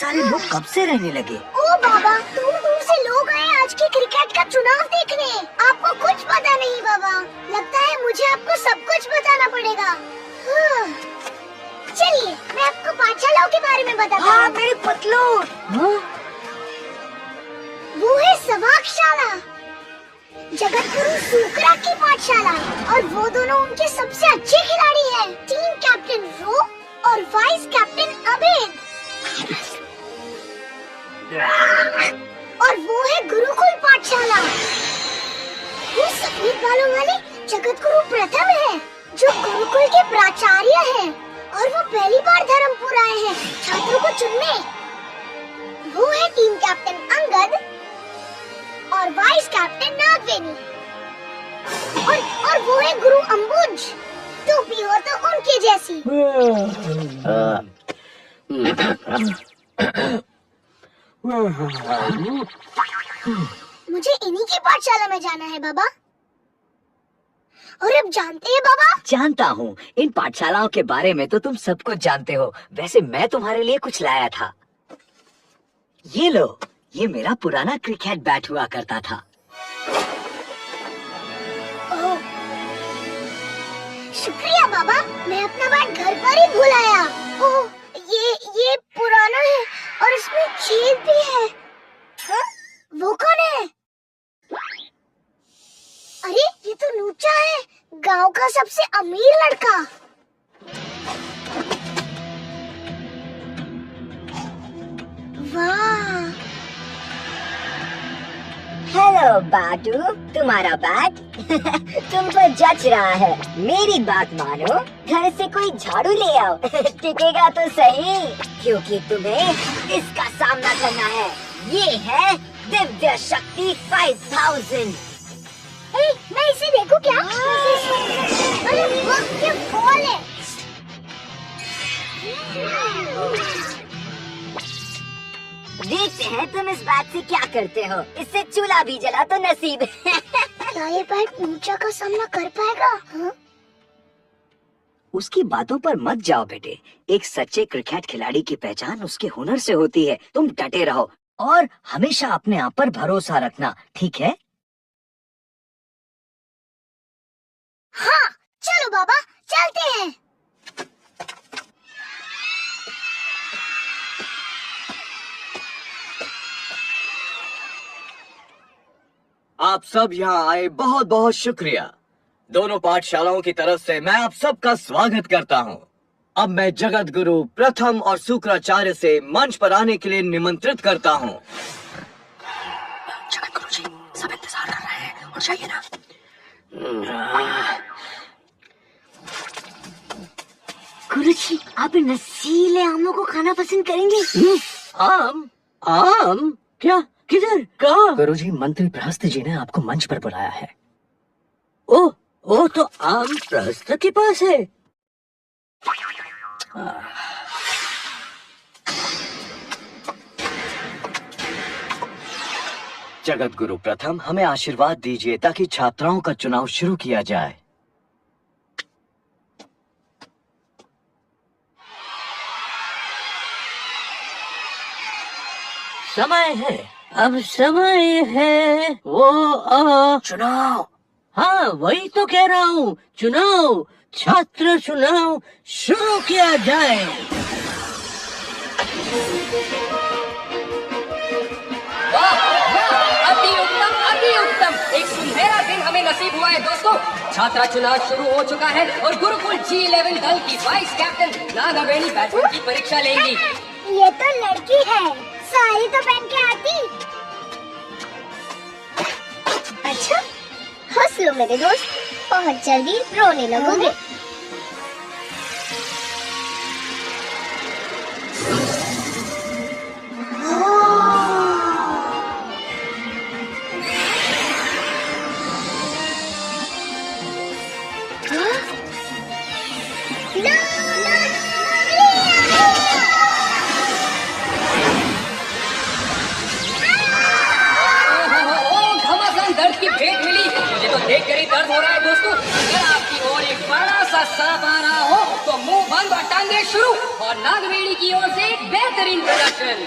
सारे लोग कब से रहने लगे? ओ बाबा, दूर दूर से लोग आए आज के क्रिकेट का चुनाव देखने। आपको कुछ पता नहीं बाबा। लगता है मुझे आपको सब कुछ बताना पड़ेगा। चलिए मैं आपको पाठशालाओं के बारे में बताता हूँ। हाँ, मेरी पतलून। वो है सवाकशाला, जगतगुरु सूकरा की पाठशाला, और वो दोनों उनके सबसे अच्छे खिलाड़ी हैं। टीम कैप्टन रो और वाइस कैप्टन अभेद। और वो है गुरुकुल पाठशाला। वो सफेद बालों वाले जगतगुरु प्रथम है, जो गुरुकुल के प्राचार्य हैं, और वो पहली बार धर्मपुर आए हैं छात्रों को चुनने। वो है टीम कैप्टन अंगद और वाइस कैप्टन नागवेणी। और वो है गुरु अंबुज, टोपी हो तो उनके जैसी। मुझे इन्हीं की पाठशाला में जाना है बाबा। और अब जानते हैं बाबा? जानता हूँ, इन पाठशालाओं के बारे में तो तुम सब कुछ जानते हो। वैसे मैं तुम्हारे लिए कुछ लाया था। ये लो, ये मेरा पुराना क्रिकेट बैट हुआ करता था। ओह, शुक्रिया बाबा, मैं अपना बैट घर पर ही भूल आया। ओह, ये पुराना है और इसमें छेद भी है। हाँ? वो कौन है? अरे ये तो नूचा है, गांव का सबसे अमीर लड़का। वाह! हेलो बाटू, तुम्हारा बैट तुम पर जच रहा है। मेरी बात मानो, घर से कोई झाड़ू ले आओ। टिकेगा तो सही, क्योंकि तुम्हें इसका सामना करना है। ये है दिव्य शक्ति 5000। मैं इसे देखूं क्या? अरे वो क्या बॉल है? देखते हैं तुम इस बात से क्या करते हो। इससे चूल्हा भी जला तो नसीब। क्या ये बैट ऊंचा का सामना कर पाएगा? हाँ? उसकी बातों पर मत जाओ बेटे। एक सच्चे क्रिकेट खिलाड़ी की पहचान उसके हुनर से होती है। तुम डटे रहो और हमेशा अपने आप पर भरोसा रखना, ठीक है? हाँ, चलो बाबा, चलते हैं। आप सब यहाँ आए बहुत बहुत शुक्रिया। दोनों पाठशालाओं की तरफ से मैं आप सबका स्वागत करता हूँ। अब मैं जगत गुरु प्रथम और शुक्राचार्य से मंच पर आने के लिए निमंत्रित करता हूँ। जगत गुरु जी, सब इंतजार कर रहे हैं और जाइए ना। गुरुजी, आप इन नशीले आमों को खाना पसंद करेंगे? आम? आम? क्या? किधर? कहाँ? गुरुजी, मंत्री प्रहस्त जी ने आपको मंच पर बुलाया है। ओ तो आम प्रहस्त के पास है। जगत गुरु प्रथम, हमें आशीर्वाद दीजिए ताकि छात्राओं का चुनाव शुरू किया जाए। समय है, अब समय है वो चुनाव। हाँ, वही तो कह रहा हूँ, चुनाव, छात्र चुनाव शुरू किया जाए। अति उत्तम, अति उत्तम। एक सुनहरा दिन हमें नसीब हुआ है दोस्तों। छात्रा चुनाव शुरू हो चुका है और गुरुकुल G11 दल की वाइस कैप्टन नागवेणी बैट्समैन की परीक्षा लेंगी। ये तो लड़की है, साड़ी तो पहन के आती। अच्छा, हंस लो मेरे दोस्त, बहुत जल्दी रोने लगोगे। देखकर ही दर्द हो रहा है दोस्तों। अगर आपकी ओर एक बड़ा सा सांप आ रहा हो तो मुंह बंद और टांगे शुरू, और नागवेणी की ओर से एक बेहतरीन बेहतरीन प्रदर्शन।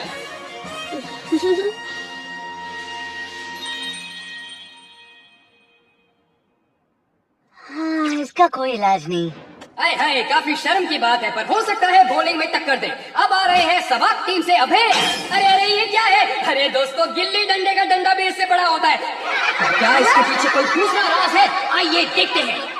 हाँ, इसका कोई इलाज नहीं। हाय हाय, काफी शर्म की बात है, पर हो सकता है बॉलिंग में टक्कर दे। अब आ रहे हैं सवाक टीम से अभय। अरे अरे, ये क्या है? अरे दोस्तों, गिल्ली डंडे का डंडा भी इससे बड़ा होता है। क्या इसके पीछे कोई दूसरा राज है? आइए देखते हैं।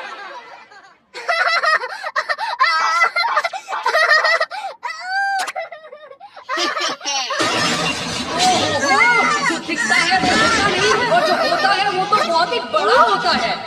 जो दिखता है वो होता नहीं, और जो होता है वो तो बहुत ही बड़ा होता है।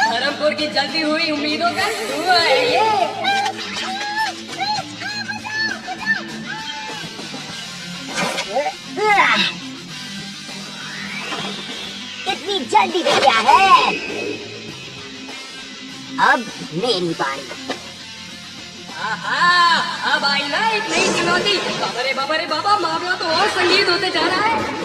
धर्मपुर की जलती हुई उम्मीदों का धुआं है ये। इतनी जल्दी में क्या है? अब मेरी बारी। आहा, अब आई ना एक नई चुनौती। बाबा रे बाबा, मामला तो और संगीत होते जा रहा है।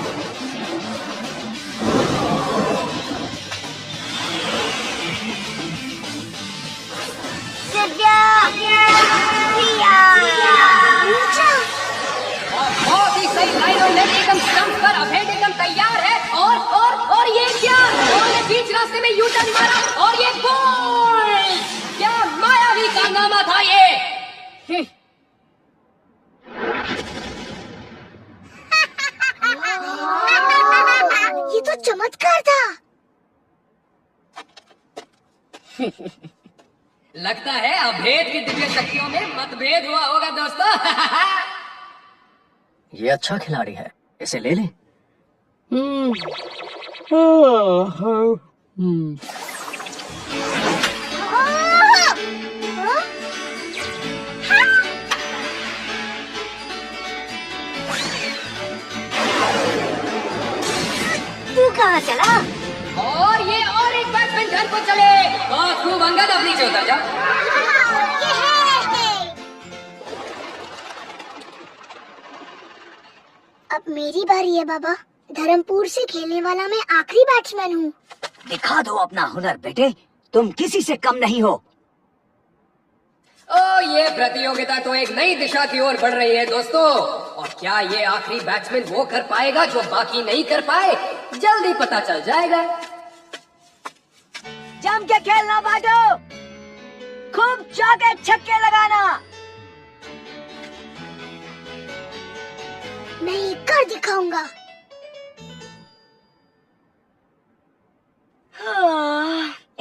बहुत ही सही लाइन और नेट एकदम स्टंप पर अभय एकदम तैयार है। और ये क्या? उन्होंने बीच रास्ते में यू टर्न मारा और ये गोल! क्या मायावी कारनामा था ये! ये तो चमत्कार था। लगता है अभेद की दिव्य शक्तियों में मतभेद हुआ होगा दोस्तों। ये अच्छा खिलाड़ी है, इसे ले ले। तू कहाँ चला? और ये और एक बैडमिंटन को चले। बहुत खूब अंगद, अब नीचे उतर जा। अब मेरी बारी है बाबा। धर्मपुर से खेलने वाला मैं आखिरी बैट्समैन हूँ। दिखा दो अपना हुनर बेटे, तुम किसी से कम नहीं हो। ओ, ये प्रतियोगिता तो एक नई दिशा की ओर बढ़ रही है दोस्तों। और क्या ये आखिरी बैट्समैन वो कर पाएगा जो बाकी नहीं कर पाए? जल्दी पता चल जाएगा। जम के खेलना बाटो, खूब चौके छक्के लगाना। मैं ये कर दिखाऊंगा।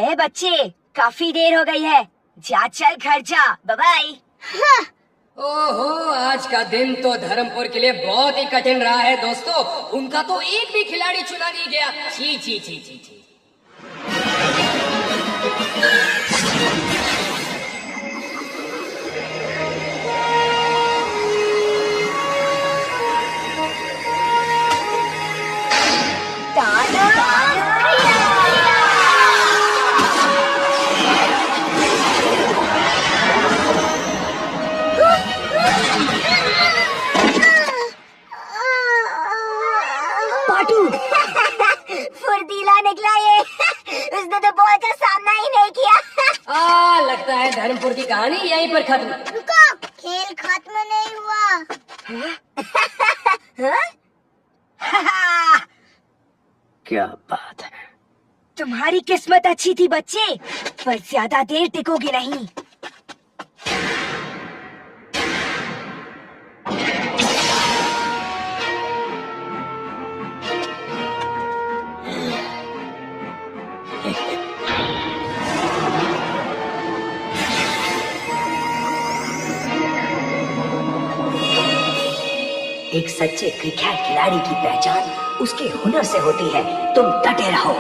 ए बच्चे, काफी देर हो गई है, जा चल घर जा। Bye bye. ओहो, आज का दिन तो धर्मपुर के लिए बहुत ही कठिन रहा है दोस्तों। उनका तो एक भी खिलाड़ी चुना नहीं गया। छी छी छी छी छी। पाटू फुर्तीला निकला ये। उसने तो बॉल का सामना ही नहीं किया। लगता है धर्मपुर की कहानी यहीं पर खत्म। रुको, खेल खत्म नहीं हुआ। क्या बात है। तुम्हारी किस्मत अच्छी थी बच्चे, पर ज्यादा देर टिकोगी नहीं। एक सच्चे क्रिकेट खिलाड़ी की पहचान उसके हुनर से होती है। तुम डटे रहो।